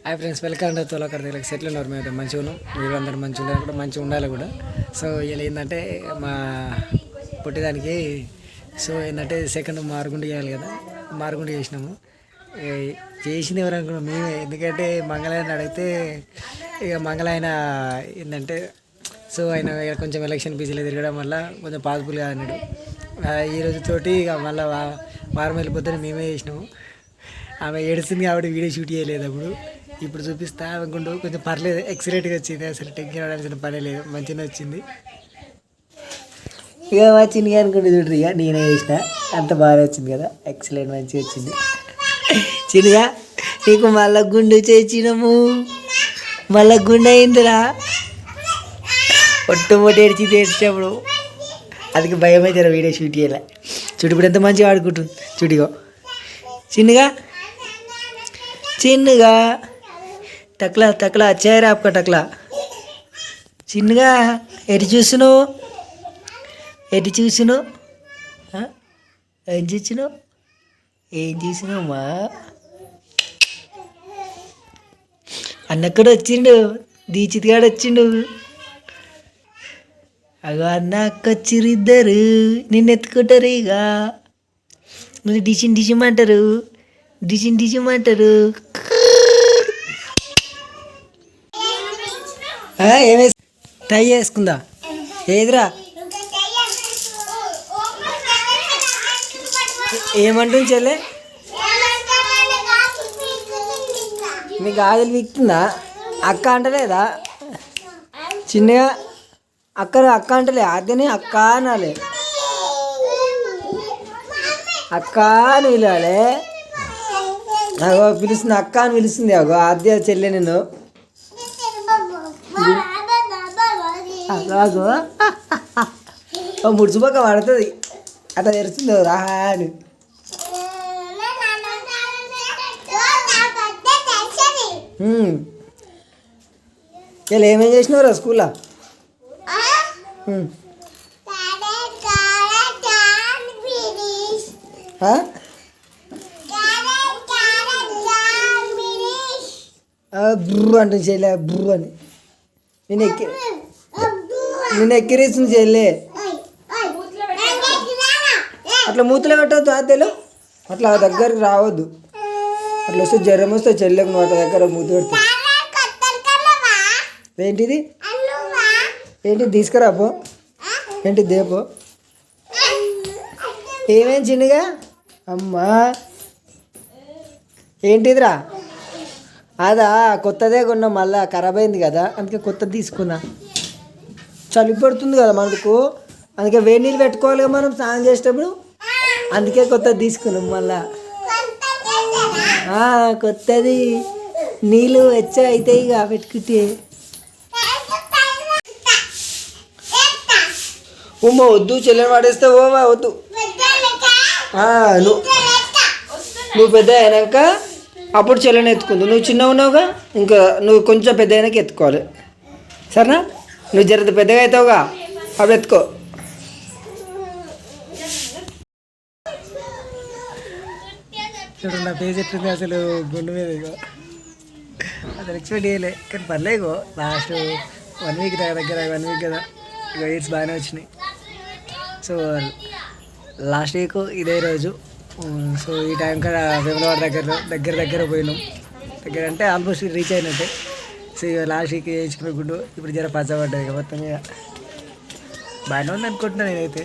Hi friends, welcome to తోలకర్ దగ్గర settle ఉన్నారు. మేము మంచిగా ఉన్నాం. మీరు అందరూ మంచిగా ఉండాలి కూడా, మంచిగా ఉండాలి కూడా. సో ఇలా ఏంటంటే మా పుట్టేదానికి ఏంటంటే సెకండ్ మారుగుండి చేయాలి కదా, మారుగుండి చేసినాము. చేసింది ఎవరు అనుకున్నాం మేమే. ఎందుకంటే మంగళాయన అడిగితే ఇక మంగళాయన ఏంటంటే ఆయన కొంచెం ఎలక్షన్ బిజీలో తిరగడం వల్ల కొంచెం పాసిబుల్ కాదన్నాడు. ఈ రోజుతోటి ఇక మళ్ళీ వారం వెళ్ళిపోతే మేమే చేసినాము. ఆమె ఏడుస్తుంది కాబట్టి వీడియో షూట్ చేయలేదు. ఇప్పుడు చూపిస్తా అనుకుంటూ కొంచెం పర్లేదు, ఎక్సలెంట్గా వచ్చింది. అసలు టెన్షన్ పడాల్సిన పని లేదు, మంచిగా వచ్చింది. ఇక వచ్చింది అనుకుంటే చూడరు, ఇక నేనే చేసిన, అంత బాగా వచ్చింది కదా, ఎక్సలెంట్ మంచిగా వచ్చింది. చిన్నగా నీకు మళ్ళా గుండు చేసినాము, మళ్ళా గుండె అయిందిరా. పొట్టమొట్టి ఏడ్చినప్పుడు అందుకే భయం అయితే వీడియో షూట్ చేయాలి. చూడు ఇప్పుడు ఎంత మంచిగా ఆడుకుంటుంది. చూడిగో చిన్నగా చిన్నగా టక్లా టక్లా చేరా ఆపుక టక్లా. చిన్నగా ఎటు చూసును, ఎటు చూసును, ఏం చూసిను, ఏం చూసినామా. అన్నక్కడ వచ్చిండు, దీచితిగాడు వచ్చిండు. అగో అన్న అక్కొచ్చిరు ఇద్దరు, నిన్ను ఎత్తుకుంటారు. ఇక నువ్వు డిసిన్ డిసిమంటారు, డిసిన్ డిసిమంటారు. ఏమే టై వేసుకుందా ఏదిరా, ఏమంటుంది చెల్లె? మీ గాజులు విక్తుందా? అక్క అంటలేదా? చిన్నగా అక్క అంటలే, అదేనే అక్క అనాలి, అక్క అని పిలవాలి. అగో పిలుస్తుంది, అక్క అని పిలుస్తుంది. అగో ఆద్య చెల్లె నేను. అలాగో ముడుచుపోక పడుతుంది, అట్లా తెరుస్తుంది రాని. ఇలా ఏమేం చేసినావురా స్కూల్లో? బ్రు అంటుంది చెల్లె, బ్రు అని. నేను ఎక్కిరిస్తుంది చెల్లె. అట్లా మూతలో పెట్టవద్దు ఆద్యలో, అట్లా దగ్గరికి రావద్దు. అట్లా వస్తే జ్వరం వస్తే చెల్లెకు నువ్వు అట్లా దగ్గర మూత పెడతావు. ఏంటిది ఏంటిది తీసుకురాపో, ఏంటి దేపో. ఏమేం చిన్నగా అమ్మా ఏంటిదిరా? అదా కొత్తదే కొన్నా, మళ్ళా ఖరాబ్ అయింది కదా, అందుకే కొత్తది తీసుకున్నా. చలి పడుతుంది కదా మనకు, అందుకే వేడి నీళ్ళు పెట్టుకోవాలి కదా మనం స్నానం చేసేటప్పుడు, అందుకే కొత్తది తీసుకున్నాం. మళ్ళా కొత్తది నీళ్ళు వెచ్చ అవుతాయి ఇక పెట్టుకుంటే. ఉమ్మ వద్దు, చెల్లెని పడేస్తే ఓమా వద్దు. నువ్వు పెద్ద అయినాక అప్పుడు చెల్లెని ఎత్తుకుందు. నువ్వు చిన్న ఉన్నావుగా, ఇంకా నువ్వు కొంచెం పెద్ద అయినాక ఎత్తుకోవాలి, సరేనా? నువ్వు జర పెద్దగా అవుతావుగా, అప్పుడు ఎత్తుకో. చూడండి నా పేజ్ ఎట్లుంది అసలు గుండు మీద. ఇగో అసలు ఎక్స్పెక్ట్ చేయలే, కానీ పర్లేదు. లాస్ట్ 1 వీక్ దగ్గర 1 వీక్ కదా, ఇక ఎయిడ్స్ బాగానే వచ్చినాయి. సో లాస్ట్ వీక్ ఇదే రోజు. సో ఈ టైం కదా వేములవాడ దగ్గర పోయినాం. దగ్గర అంటే ఆల్మోస్ట్ రీచ్ అయినట్టే. సో ఇక లాస్ట్ వీక్ వేయించుకున్న గుడ్డు ఇప్పుడు జర పచ్చబడ్డది. ఇక మొత్తం మీద బాగానే ఉంది అనుకుంటున్నాను నేనైతే.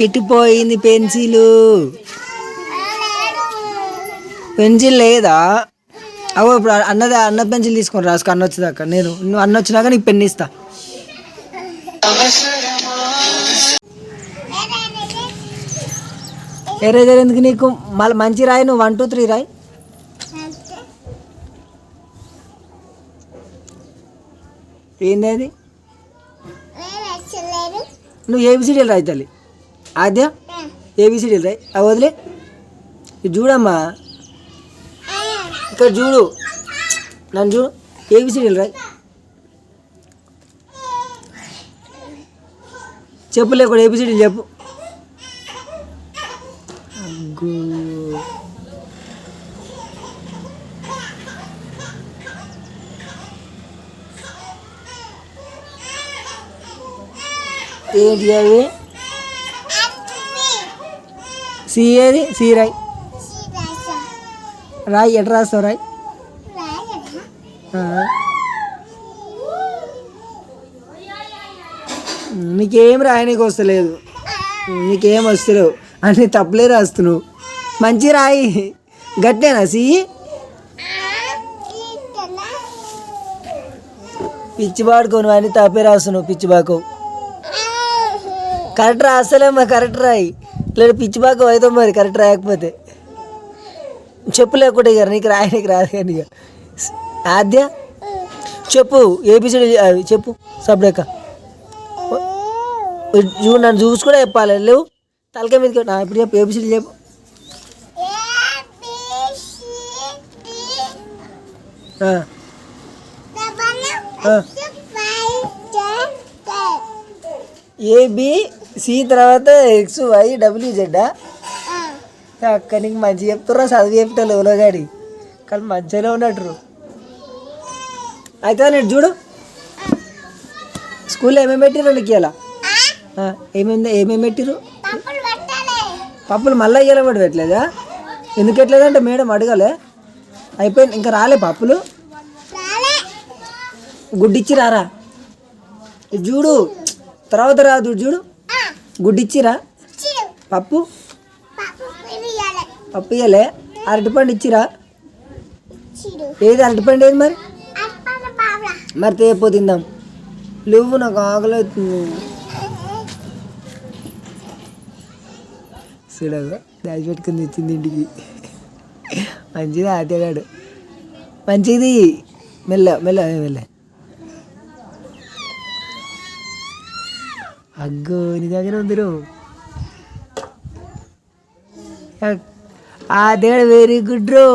ఎట్టిపోయింది పెన్సిల్ లేదా? అవో ఇప్పుడు అన్న పెన్సిల్ తీసుకొని రాసుకో, అన్న వచ్చేదాకా. నువ్వు అన్న వచ్చినాక నీకు పెన్ ఇస్తా. ఎరేజర్ ఎందుకు నీకు? మళ్ళీ మంచి రాయి, నువ్వు 1 2 3 రాయి. ఏంది అది? నువ్వు ఏబిసిడీలు రాయి తల్లి. ఆద్య ఏబిసిడీలు రాయి. అవి వదిలే, ఇది చూడమ్మా, ఇక్కడ చూడు, నన్ను చూడు. ఏబిసిడీలు రాయి. చెప్పు లేకుండా ఏబిసిడీలు చెప్పు. ఏంటి అవి సి ఏది సి రాయ్ రాయ్ ఎట్లా రాస్తావు రాయ్ నీకేం రాయనీకి వస్తలేదు నీకేం వస్తలేవు అన్నీ తప్పులే రాస్తున్నావు మంచి రాయి గట్టేనా సి పిచ్చి పాడుకోను అని తప్పే రాస్తున్నావు పిచ్చి బాకు కరెక్ట్ రాస్తలేమ్మా కరెక్ట్ రాయి లేదు పిచ్చి బాకు అవుతాం మరి కరెక్ట్ రాయకపోతే చెప్పు లేకుండా ఇక నీకు రాయనికి రాదు కానీ ఇక ఆద్య చెప్పు ఏబిసిడి చెప్పు సబ్లేక నన్ను చూసి కూడా చెప్పాలి లేవు తలకాయ మీదకి ఇప్పుడు చెప్పు ఏబిసిడి చెప్పు ఏబిసి తర్వాత ఎక్స్ వై డబ్ల్యూజెడ్ అక్క నీకు మంచిగా చెప్తుర్రా చదివి చెప్తాను ఉలగాడి కానీ మంచిగానే ఉన్నట్టు అయితే నేను చూడు స్కూల్లో ఏమేమి పెట్టిరు నీకు ఇలా ఏమేమి పెట్టిరు పప్పులు మళ్ళీ ఇయ్యాల కూడా పెట్టలేదా ఎందుకు పెట్టలేదంటే మేడం అడగలే అయిపోయింది ఇంకా రాలే పప్పులు గుడ్డిచ్చి రారా చూడు తర్వాత రాదు చూడు గుడ్డిచ్చిరా పప్పు పప్పు ఇయ్యలే అరటిపండు ఇచ్చిరా ఏది అరటిపండు ఏది మరి తేపో తిందాం లేవు నాకు ఆకలి అవుతుంది చూడగా దాచి పెట్టుకుని తెచ్చింది ఇంటికి మంచిది ఆటగాడు మంచిది మెల్ల మెల్ల మెల్ల అగ్గో నీ దగ్గర ఉందిరు దేవుడు వెరీ గుడ్ రో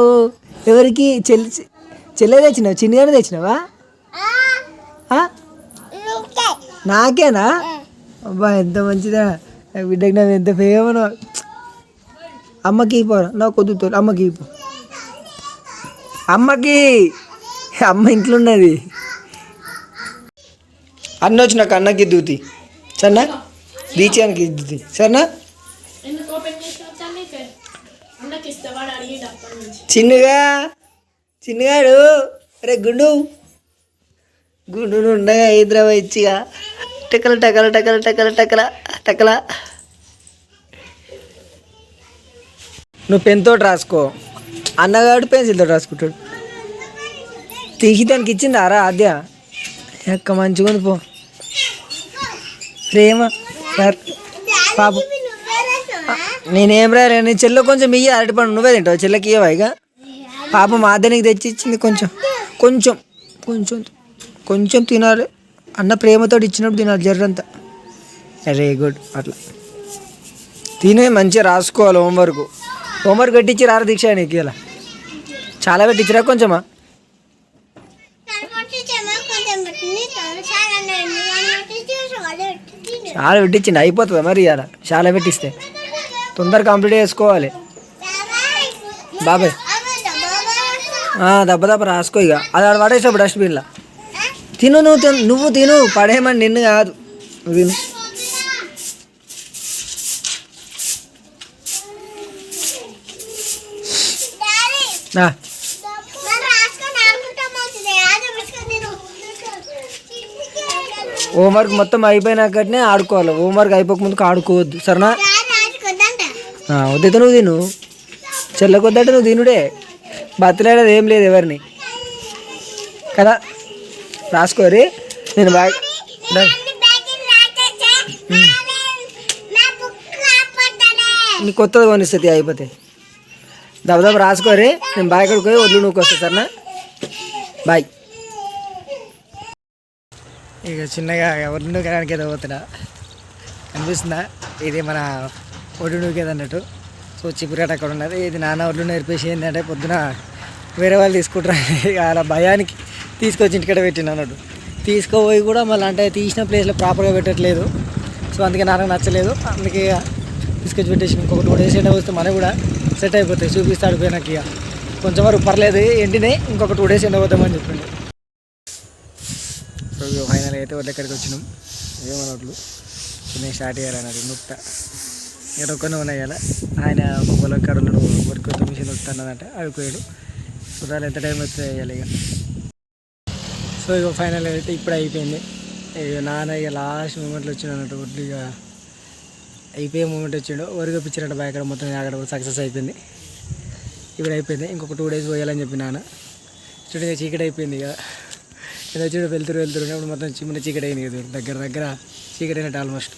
ఎవరికి చెల్లె తెచ్చినావు చిన్నగానే తెచ్చినావా నాకేనా అబ్బా ఎంత మంచిదా బిడ్డకి నా ఎంత ఫేమనో అమ్మకి పోరా నా కొద్దుతో అమ్మకి పో అమ్మకి అమ్మ ఇంట్లో ఉన్నది అన్న వచ్చి నాకు అన్నకి దూతి సరేనా దీచానికి దూతి సరేనా చిన్నగాడు అరే గుండు ఉండగా హైదరాబాద్ ఇచ్చిగా టకల టకల టకల టకల టకల టకల నువ్వు పెన్తో రాసుకో అన్నగాడు పెన్సిల్తో రాసుకుంటాడు తీసి దానికి ఇచ్చింది ఆరా ఆద్య ఎక్క మంచిగా ఉంది పో ప్రేమ సార్ పాపం నేనేం రాయలే నీ చెల్లె కొంచెం ఇయ్య అరటిపండు నువ్వే తింటావు చెల్లెకి ఇయ్యవా ఇక పాపం ఆద్యానికి తెచ్చి ఇచ్చింది కొంచెం కొంచెం కొంచెం కొంచెం తినాలి అన్న ప్రేమతో ఇచ్చినప్పుడు తినాలి జర్రంతా వెరీ గుడ్ అట్లా తినే మంచిగా రాసుకోవాలి హోంవర్క్ పెట్టించి రారా దీక్ష నీకు ఇలా చాలా పెట్టించిరా కొంచెమా చాలా పెట్టించింది అయిపోతుందా మరి ఇలా చాలా పెట్టిస్తే తొందరగా కంప్లీట్ చేసుకోవాలి బాబాయ్ దెబ్బ దెబ్బ రాసుకో ఇక అది ఆడ పడేసావు డస్ట్బిన్లో తిను నువ్వు తిను పడేయమని నిన్ను కాదు నువ్వు తిను హోంవర్క్ మొత్తం అయిపోయినాకనే ఆడుకోవాలి హోంవర్క్ అయిపోక ముందుకు ఆడుకోవద్దు సరేనా వద్దయితే నువ్వు తిను చెల్లకొద్దట నువ్వు తినుడే బతిలాడేది ఏం లేదు ఎవరిని కదా రాసుకోరి నేను బాగా నీ కొత్తది కొనిస్తుంది అయిపోతే దెబ్బ రాసుకోరి నేను బాయ్ కడికి పోయి వడ్లు నువ్వు వస్తా సరేనా బాయ్ ఇక చిన్నగా వడ్లు నూకడానికి ఏదో పోతున్నా అనిపిస్తుందా ఇది మన వడ్లు నూకేది అన్నట్టు సో చిపురేట అక్కడ ఉన్నది ఇది నాన్న వడ్లు నేర్పేసి ఏంటంటే పొద్దున వేరే వాళ్ళు తీసుకుంటారు అలా భయానికి తీసుకొచ్చి ఇంటికడ పెట్టిన అన్నట్టు తీసుకుపోయి కూడా మళ్ళీ అంటే తీసిన ప్లేస్లో ప్రాపర్గా పెట్టట్లేదు సో అందుకే నాకు నచ్చలేదు అందుకే తీసుకొచ్చి పెట్టేసి ఇంకొక 2 days ఎండ వస్తే మనకు కూడా సెట్ అయిపోతాయి చూపిస్తాడు పోయినాక ఇక కొంచెం వరకు పర్లేదు ఎండినాయి ఇంకొక 2 days ఎండ పోతామని చెప్పిండు సో ఫైనల్ అయితే వడ్ల ఎక్కడికి వచ్చినాం ఏమన్నట్లు ఇప్పుడు నేను స్టార్ట్ చేయాలన్నది నొక్త ఇక్కడ ఒక్కనే ఉన్నాయి కదా ఆయన ఒక పొలం కడులు వర్క్ మిషన్ వస్తున్నదంటే అవి పోయాడు చూడాలి ఎంత టైం వస్తే వేయాలి ఇక. సో ఇక ఫైనల్ అయితే ఇప్పుడు అయిపోయింది. ఇక నాన్న ఇక లాస్ట్ మూమెంట్లో వచ్చిండు అన్నట్టు ఒడ్లు ఇక అయిపోయే మూమెంట్ వచ్చిండు వరిగా పిచ్చినట్టు బాగా మొత్తం అక్కడ సక్సెస్ అయిపోయింది. ఇప్పుడు అయిపోయింది ఇంకొక 2 days పోయాలని చెప్పి నాన్న చూడండి ఇక చీకటి అయిపోయింది ఇక ఏదో వచ్చి వెళ్తురు అప్పుడు మొత్తం చిన్న చీకటి అయింది కదా దగ్గర చీకటి అయినట్టు ఆల్మోస్ట్.